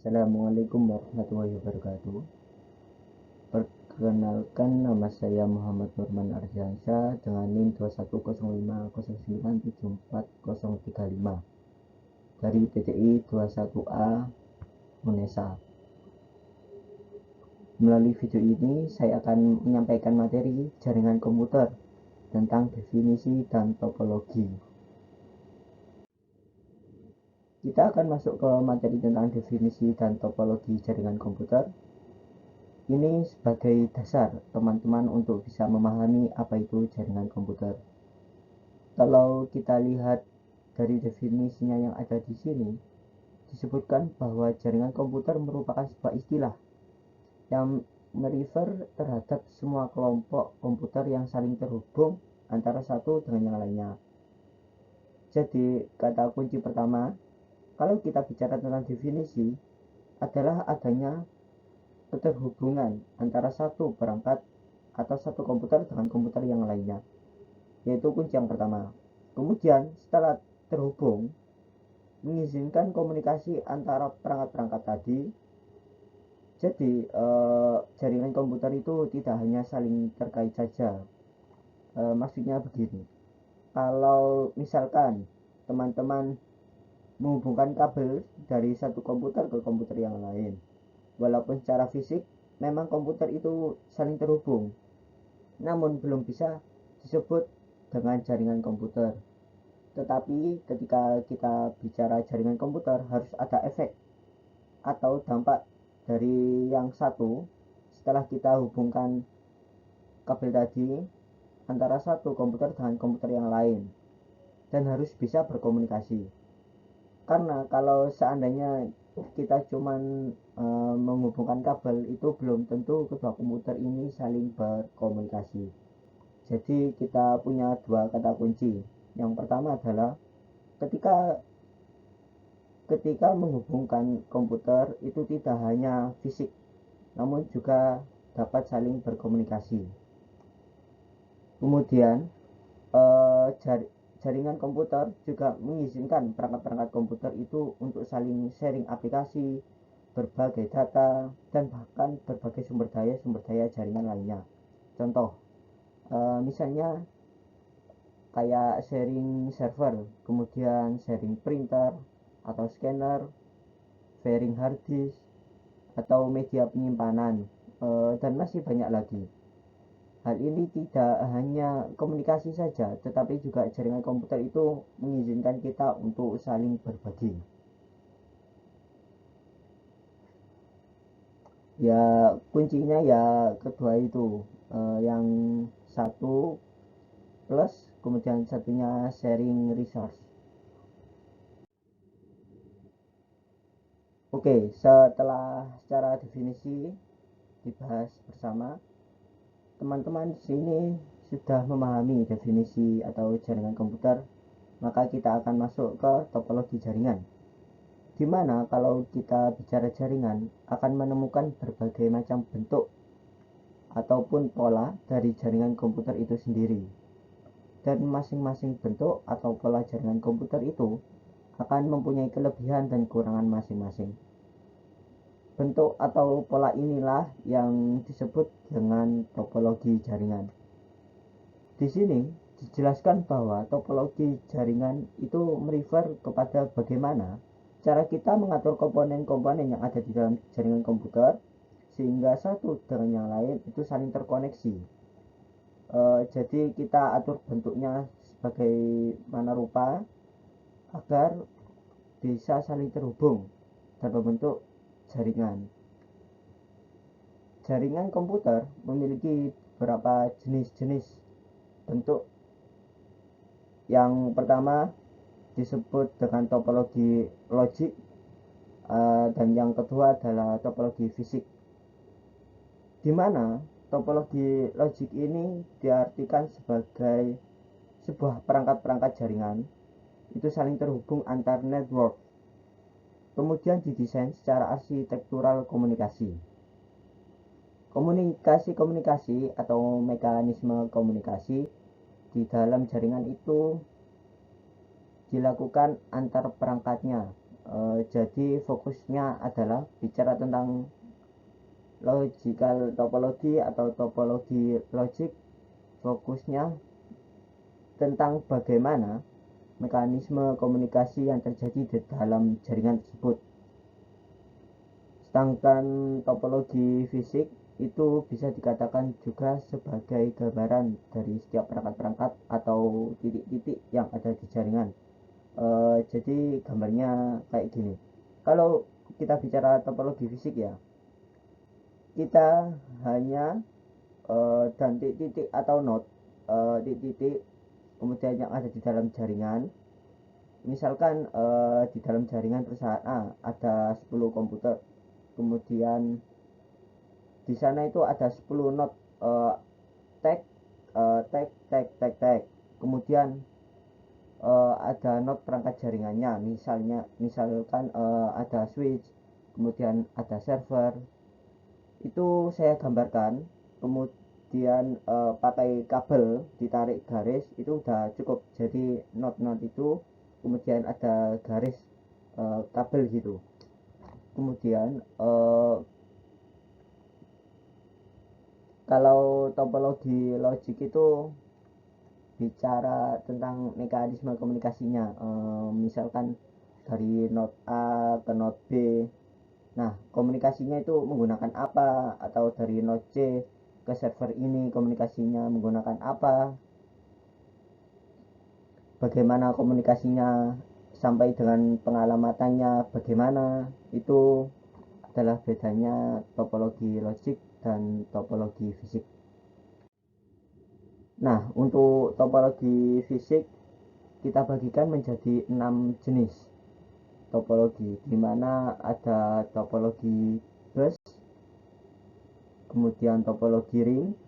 Assalamualaikum warahmatullahi wabarakatuh. Perkenalkan, nama saya Muhammad Nurman Ardiansyah dengan NIM 21050974035 dari PTI 21A Unesa. Melalui video ini saya akan menyampaikan materi jaringan komputer tentang definisi dan topologi. Kita akan masuk ke materi tentang definisi dan topologi jaringan komputer. Ini sebagai dasar teman-teman untuk bisa memahami apa itu jaringan komputer. Kalau kita lihat dari definisinya yang ada di sini, disebutkan bahwa jaringan komputer merupakan sebuah istilah yang merefer terhadap semua kelompok komputer yang saling terhubung antara satu dengan yang lainnya. Jadi, kata kunci pertama, kalau kita bicara tentang definisi, adalah adanya keterhubungan antara satu perangkat atau satu komputer dengan komputer yang lainnya, yaitu kunci yang pertama. Kemudian setelah terhubung, mengizinkan komunikasi antara perangkat-perangkat tadi. Jadi jaringan komputer itu tidak hanya saling terkait saja. Maksudnya begini, kalau misalkan teman-teman menghubungkan kabel dari satu komputer ke komputer yang lain, walaupun secara fisik memang komputer itu saling terhubung, namun belum bisa disebut dengan jaringan komputer. Tetapi ketika kita bicara jaringan komputer, harus ada efek atau dampak dari yang satu setelah kita hubungkan kabel tadi antara satu komputer dengan komputer yang lain, dan harus bisa berkomunikasi. Karena kalau seandainya kita cuman menghubungkan kabel, itu belum tentu kedua komputer ini saling berkomunikasi. Jadi kita punya dua kata kunci. Yang pertama adalah ketika menghubungkan komputer itu tidak hanya fisik, namun juga dapat saling berkomunikasi. Kemudian jaringan komputer juga mengizinkan perangkat-perangkat komputer itu untuk saling sharing aplikasi, berbagai data, dan bahkan berbagai sumber daya jaringan lainnya. Contoh, misalnya kayak sharing server, kemudian sharing printer atau scanner, sharing hard disk, atau media penyimpanan, dan masih banyak lagi. Hal ini tidak hanya komunikasi saja, tetapi juga jaringan komputer itu mengizinkan kita untuk saling berbagi. Ya, kuncinya ya kedua itu, yang satu plus, kemudian satunya sharing resource. Oke, setelah secara definisi dibahas bersama, teman-teman di sini sudah memahami definisi atau jaringan komputer, maka kita akan masuk ke topologi jaringan, di mana kalau kita bicara jaringan akan menemukan berbagai macam bentuk ataupun pola dari jaringan komputer itu sendiri, dan masing-masing bentuk atau pola jaringan komputer itu akan mempunyai kelebihan dan kekurangan masing-masing. Bentuk atau pola inilah yang disebut dengan topologi jaringan. Di sini dijelaskan bahwa topologi jaringan itu merefer kepada bagaimana cara kita mengatur komponen-komponen yang ada di dalam jaringan komputer sehingga satu dengan yang lain itu saling terkoneksi. Jadi kita atur bentuknya sebagaimana rupa agar bisa saling terhubung dan membentuk jaringan. Jaringan komputer memiliki beberapa jenis-jenis bentuk. Yang pertama disebut dengan topologi logik, dan yang kedua adalah topologi fisik, di mana topologi logik ini diartikan sebagai sebuah perangkat-perangkat jaringan itu saling terhubung antar network, kemudian didesain secara arsitektural komunikasi. Komunikasi atau mekanisme komunikasi di dalam jaringan itu dilakukan antar perangkatnya Jadi fokusnya adalah bicara tentang logical topology atau topologi logik. Fokusnya tentang bagaimana mekanisme komunikasi yang terjadi di dalam jaringan tersebut. Sedangkan topologi fisik itu bisa dikatakan juga sebagai gambaran dari setiap perangkat-perangkat atau titik-titik yang ada di jaringan. Jadi gambarnya kayak gini. Kalau kita bicara topologi fisik ya, kita hanya dan titik-titik atau node, titik-titik kemudian yang ada di dalam jaringan. Misalkan di dalam jaringan perusahaan A ada 10 komputer, kemudian di sana itu ada 10 node, tag, tag. Kemudian ada node perangkat jaringannya, misalkan ada switch, kemudian ada server. Itu saya gambarkan, kemudian pakai kabel ditarik garis itu udah cukup. Jadi node itu kemudian ada garis kabel gitu. Kemudian kalau topologi logik itu bicara tentang mekanisme komunikasinya, misalkan dari node A ke node B. Nah, komunikasinya itu menggunakan apa, atau dari node C ke server ini komunikasinya menggunakan apa, bagaimana komunikasinya sampai dengan pengalamannya bagaimana. Itu adalah bedanya topologi logik dan topologi fisik. Nah, untuk topologi fisik kita bagikan menjadi 6 jenis topologi, di mana ada topologi bus, kemudian topologi ring,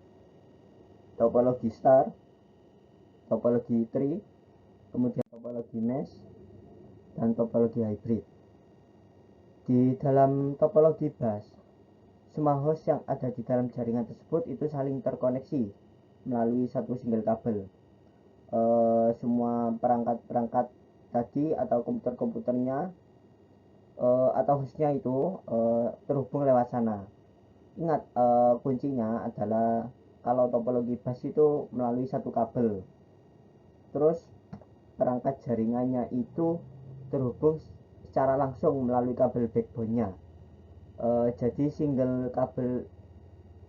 topologi star, topologi tree, kemudian topologi mesh, dan topologi hybrid. Di dalam topologi bus, semua host yang ada di dalam jaringan tersebut itu saling terkoneksi melalui satu single kabel. Semua perangkat-perangkat tadi atau komputer-komputernya atau hostnya itu terhubung lewat sana. Ingat, kuncinya adalah kalau topologi bus itu melalui satu kabel, terus perangkat jaringannya itu terhubung secara langsung melalui kabel backbone-nya. Jadi single kabel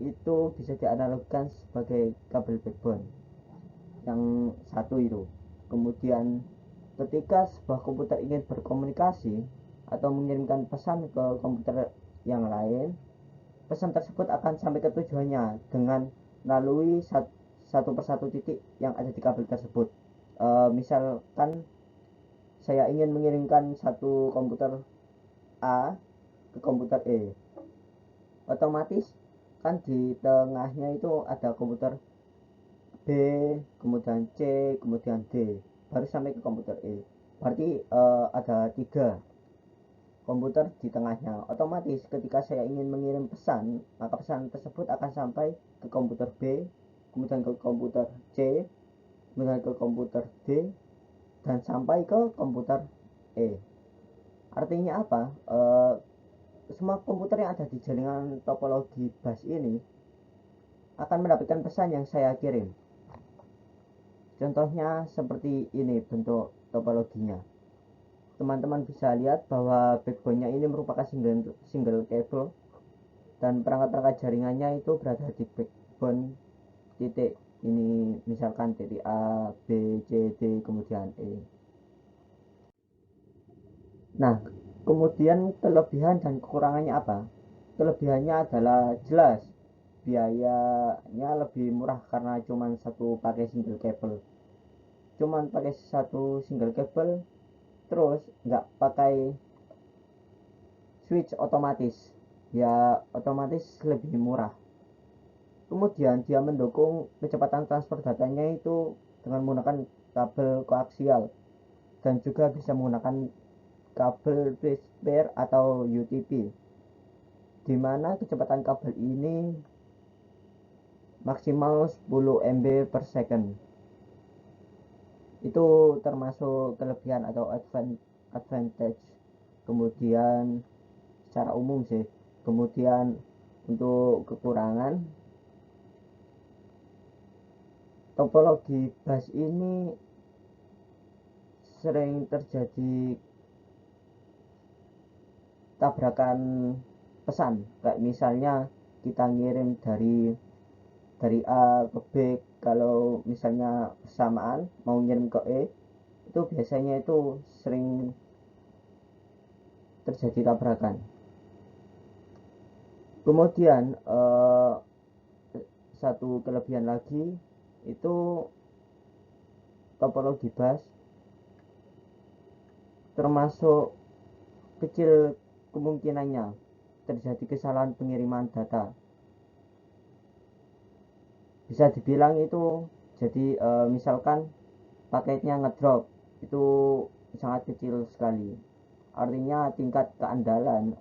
itu bisa dianalogikan sebagai kabel backbone yang satu itu. Kemudian ketika sebuah komputer ingin berkomunikasi atau mengirimkan pesan ke komputer yang lain, pesan tersebut akan sampai ke tujuannya dengan melalui satu persatu titik yang ada di kabel tersebut. Misalkan saya ingin mengirimkan satu komputer A ke komputer E, otomatis kan di tengahnya itu ada komputer B, kemudian C, kemudian D, baru sampai ke komputer E. Berarti ada 3 komputer di tengahnya. Otomatis ketika saya ingin mengirim pesan, maka pesan tersebut akan sampai ke komputer B, kemudian ke komputer C, kemudian ke komputer D, dan sampai ke komputer E. Artinya apa? Semua komputer yang ada di jaringan topologi bus ini akan mendapatkan pesan yang saya kirim. Contohnya seperti ini bentuk topologinya. Teman-teman bisa lihat bahwa backbone-nya ini merupakan single cable, dan perangkat-perangkat jaringannya itu berada di backbone titik ini, misalkan titik A, B, C, D, kemudian E. Nah, kemudian kelebihan dan kekurangannya apa? Kelebihannya adalah jelas biayanya lebih murah karena cuman pakai satu single cable, terus nggak pakai switch otomatis, ya otomatis lebih murah. Kemudian dia mendukung kecepatan transfer datanya itu dengan menggunakan kabel koaksial, dan juga bisa menggunakan kabel peer atau UTP, di mana kecepatan kabel ini maksimal 10 MB per second. Itu termasuk kelebihan atau advantage. kemudian secara umum sih. Kemudian untuk kekurangan, topologi bus ini sering terjadi tabrakan pesan, kayak misalnya kita ngirim dari A ke B, kalau misalnya bersamaan mau ngirim ke E, itu biasanya itu sering terjadi tabrakan. Kemudian satu kelebihan lagi itu topologi bus termasuk kecil kemungkinannya terjadi kesalahan pengiriman data. Bisa dibilang itu jadi misalkan paketnya ngedrop, itu sangat kecil sekali. Artinya tingkat keandalan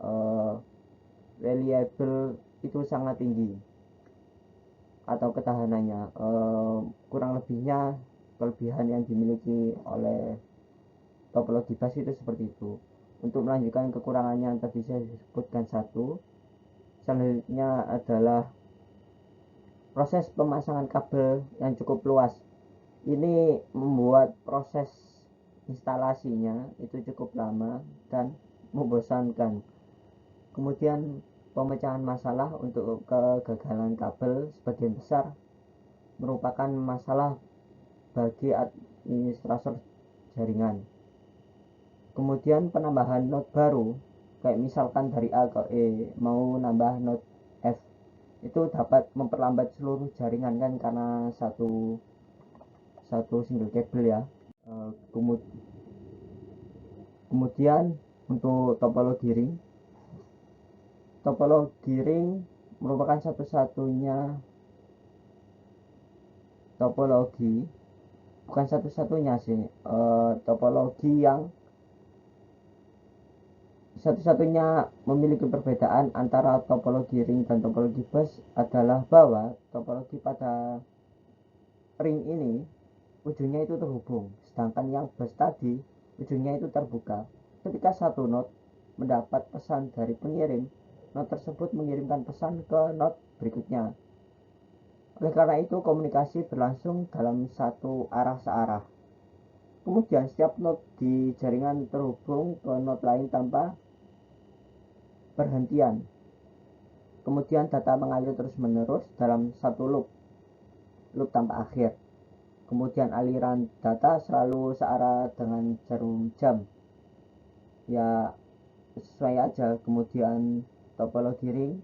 reliable itu sangat tinggi, atau ketahanannya kurang lebihnya kelebihan yang dimiliki oleh topologi bus itu seperti itu. Untuk melanjutkan kekurangannya yang tadi saya sebutkan satu, selanjutnya adalah proses pemasangan kabel yang cukup luas. Ini membuat proses instalasinya itu cukup lama dan membosankan. Kemudian pemecahan masalah untuk kegagalan kabel sebagian besar merupakan masalah bagi administrator jaringan. Kemudian penambahan node baru, kayak misalkan dari A ke E mau nambah node F, itu dapat memperlambat seluruh jaringan kan, karena satu single kabel ya. Kemudian untuk topologi ring merupakan satu-satunya topologi, bukan satu-satunya sih, topologi yang satu-satunya memiliki perbedaan antara topologi ring dan topologi bus adalah bahwa topologi pada ring ini ujungnya itu terhubung, sedangkan yang bus tadi ujungnya itu terbuka. Ketika satu node mendapat pesan dari pengirim, node tersebut mengirimkan pesan ke node berikutnya. Oleh karena itu, komunikasi berlangsung dalam satu arah searah. Kemudian setiap node di jaringan terhubung ke node lain tanpa berhentian. Kemudian data mengalir terus-menerus dalam satu loop tanpa akhir. Kemudian aliran data selalu searah dengan jarum jam. Ya, sesuai aja. Kemudian topologi ring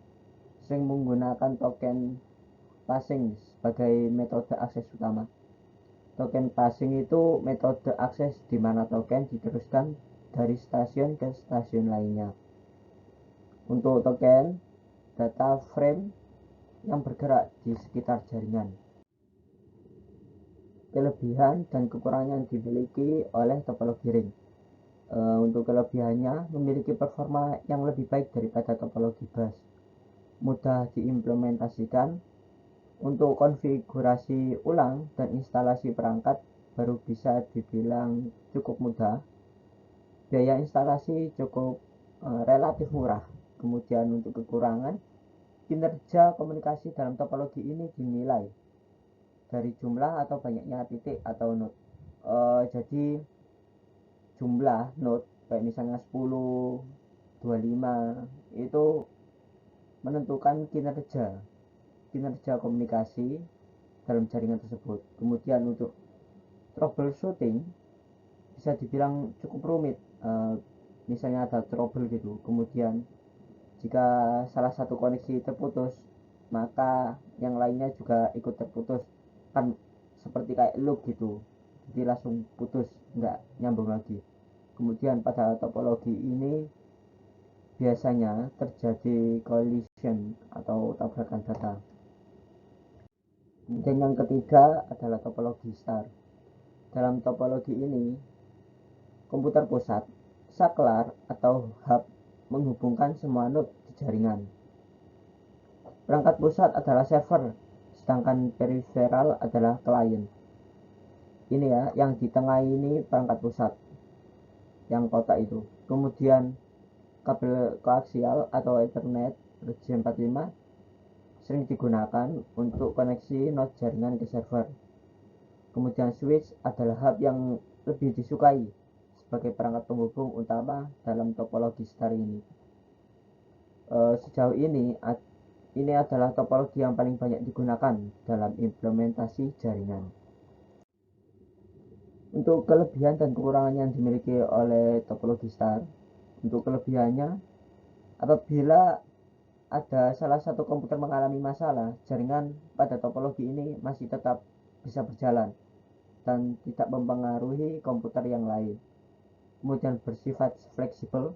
sering menggunakan token passing sebagai metode akses utama. Token passing itu metode akses di mana token diteruskan dari stasiun ke stasiun lainnya. Untuk token, data frame yang bergerak di sekitar jaringan. Kelebihan dan kekurangan yang dimiliki oleh topologi ring. Untuk kelebihannya, memiliki performa yang lebih baik daripada topologi bus. Mudah diimplementasikan. Untuk konfigurasi ulang dan instalasi perangkat baru bisa dibilang cukup mudah. Biaya instalasi cukup relatif murah. Kemudian untuk kekurangan, kinerja komunikasi dalam topologi ini dinilai dari jumlah atau banyaknya titik atau node. Jadi jumlah node kayak misalnya 10, 25 itu menentukan kinerja komunikasi dalam jaringan tersebut. Kemudian untuk troubleshooting bisa dibilang cukup rumit. Misalnya ada trouble gitu, kemudian jika salah satu koneksi terputus, maka yang lainnya juga ikut terputus, kan seperti kayak loop gitu, jadi langsung putus, nggak nyambung lagi. Kemudian pada topologi ini biasanya terjadi collision atau tabrakan data. Dan yang ketiga adalah topologi star. Dalam topologi ini, komputer pusat, saklar atau hub menghubungkan semua node di jaringan. Perangkat pusat adalah server, sedangkan peripheral adalah klien. Ini ya, yang di tengah ini perangkat pusat, yang kotak itu. Kemudian kabel koaksial atau Ethernet RJ45 sering digunakan untuk koneksi node jaringan ke server. Kemudian switch adalah hub yang lebih disukai sebagai perangkat penghubung utama dalam topologi star ini. Sejauh ini adalah topologi yang paling banyak digunakan dalam implementasi jaringan. Untuk kelebihan dan kekurangan yang dimiliki oleh topologi star, untuk kelebihannya, apabila ada salah satu komputer mengalami masalah, jaringan pada topologi ini masih tetap bisa berjalan dan tidak mempengaruhi komputer yang lain. Kemudian bersifat fleksibel,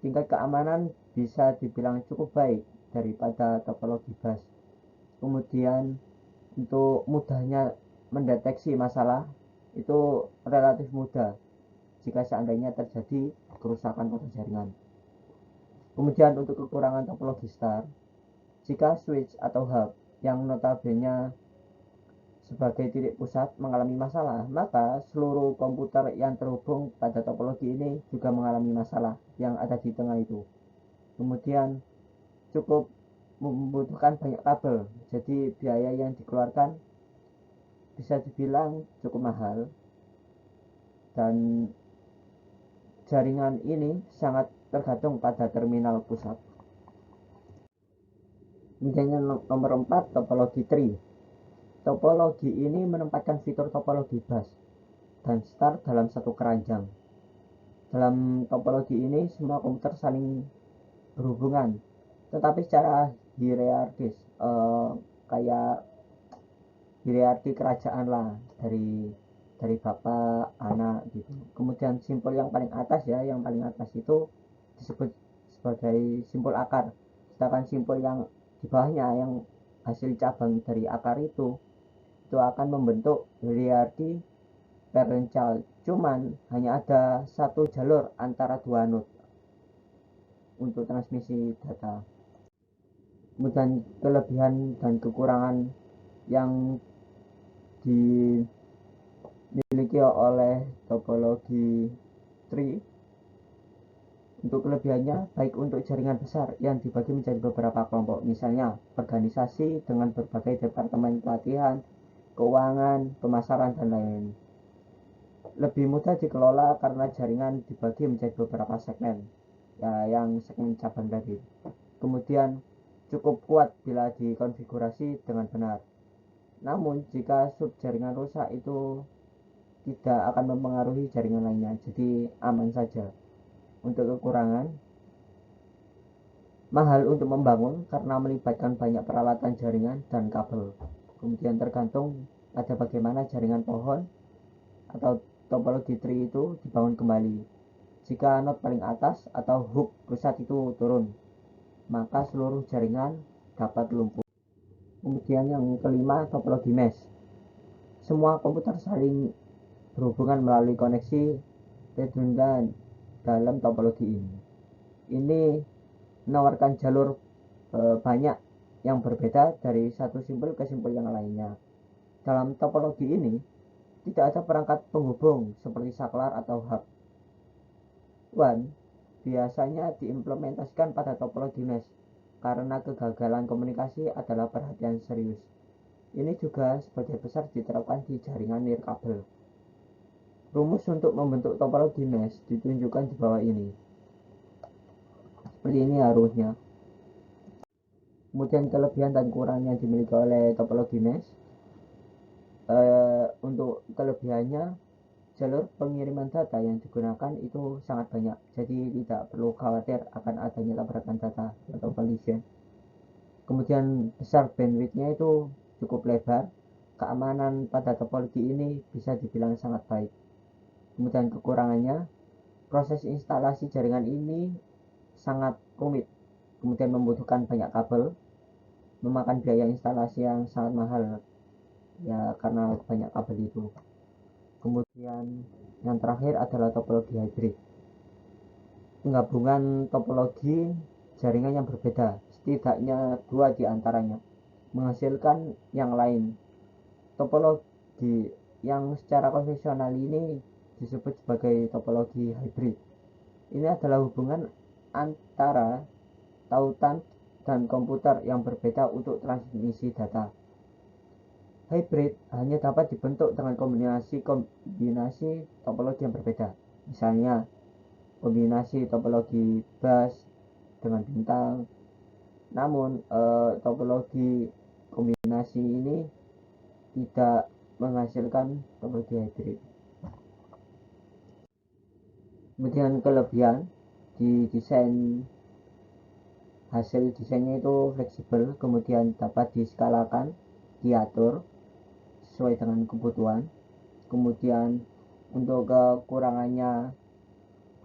tingkat keamanan bisa dibilang cukup baik daripada topologi bus. Kemudian untuk mudahnya mendeteksi masalah itu relatif mudah jika seandainya terjadi kerusakan pada jaringan. Kemudian untuk kekurangan topologi star, jika switch atau hub yang notabene sebagai titik pusat mengalami masalah, maka seluruh komputer yang terhubung pada topologi ini juga mengalami masalah yang ada di tengah itu. Kemudian cukup membutuhkan banyak kabel, jadi biaya yang dikeluarkan bisa dibilang cukup mahal, dan jaringan ini sangat tergantung pada terminal pusat. Kemudian nomor 4, topologi tree. Topologi ini menempatkan fitur topologi bus dan star dalam satu keranjang. Dalam topologi ini semua komputer saling berhubungan, tetapi secara hierarkis, kayak hierarki kerajaan lah, dari bapak anak gitu. Kemudian simpul yang paling atas itu disebut sebagai simpul akar, sedangkan simpul yang di bawahnya yang hasil cabang dari akar itu akan membentuk hierarki parental, cuman hanya ada satu jalur antara dua node untuk transmisi data. Kemudian kelebihan dan kekurangan yang dimiliki oleh topologi tree. Untuk kelebihannya, baik untuk jaringan besar yang dibagi menjadi beberapa kelompok, misalnya organisasi dengan berbagai departemen pelatihan, keuangan, pemasaran, dan lain-lain. Lebih mudah dikelola karena jaringan dibagi menjadi beberapa segmen, yang segmen cabang tadi. Kemudian cukup kuat bila dikonfigurasi dengan benar. Namun jika sub jaringan rusak itu tidak akan mempengaruhi jaringan lainnya, jadi aman saja. Untuk kekurangan, mahal untuk membangun karena melibatkan banyak peralatan jaringan dan kabel. Kemudian tergantung pada bagaimana jaringan pohon atau topologi tree itu dibangun kembali. Jika node paling atas atau hub pusat itu turun, maka seluruh jaringan dapat lumpuh. Kemudian yang kelima, topologi mesh. Semua komputer saling berhubungan melalui koneksi redundan dalam topologi ini. Ini menawarkan jalur banyak yang berbeda dari satu simpul ke simpul yang lainnya. Dalam topologi ini tidak ada perangkat penghubung seperti saklar atau hub. WAN biasanya diimplementasikan pada topologi mesh karena kegagalan komunikasi adalah perhatian serius. Ini juga sebagian besar diterapkan di jaringan nirkabel. Rumus untuk membentuk topologi mesh ditunjukkan di bawah ini. Seperti ini harusnya. Kemudian kelebihan dan kekurangan yang dimiliki oleh topologi mesh. Untuk kelebihannya, jalur pengiriman data yang digunakan itu sangat banyak, jadi tidak perlu khawatir akan adanya tabrakan data atau collision. Kemudian besar bandwidthnya itu cukup lebar. Keamanan pada topologi ini bisa dibilang sangat baik. Kemudian kekurangannya, proses instalasi jaringan ini sangat rumit, kemudian membutuhkan banyak kabel, memakan biaya instalasi yang sangat mahal ya karena banyak kabel itu. Kemudian yang terakhir adalah topologi hybrid, penggabungan topologi jaringan yang berbeda, setidaknya dua di antaranya menghasilkan yang lain. Topologi yang secara konvensional ini disebut sebagai topologi hybrid. Ini adalah hubungan antara tautan dan komputer yang berbeda untuk transmisi data. Hybrid hanya dapat dibentuk dengan kombinasi topologi yang berbeda. Misalnya, kombinasi topologi bus dengan bintang. Namun, topologi kombinasi ini tidak menghasilkan topologi hybrid. Kemudian kelebihan di desain, hasil desainnya itu fleksibel, kemudian dapat diskalakan, diatur sesuai dengan kebutuhan. Kemudian untuk kekurangannya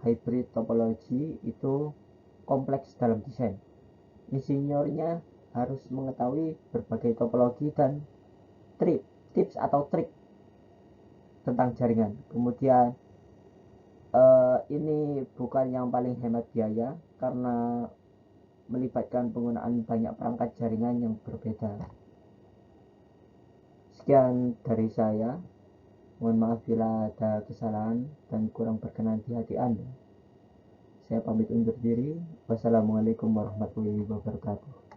hybrid topologi itu kompleks dalam desain. Insinyurnya harus mengetahui berbagai topologi dan tips atau trik tentang jaringan. Kemudian ini bukan yang paling hemat biaya karena melibatkan penggunaan banyak perangkat jaringan yang berbeda. Sekian dari saya. Mohon maaf bila ada kesalahan dan kurang berkenan di hati Anda. Saya pamit undur diri. Wassalamualaikum warahmatullahi wabarakatuh.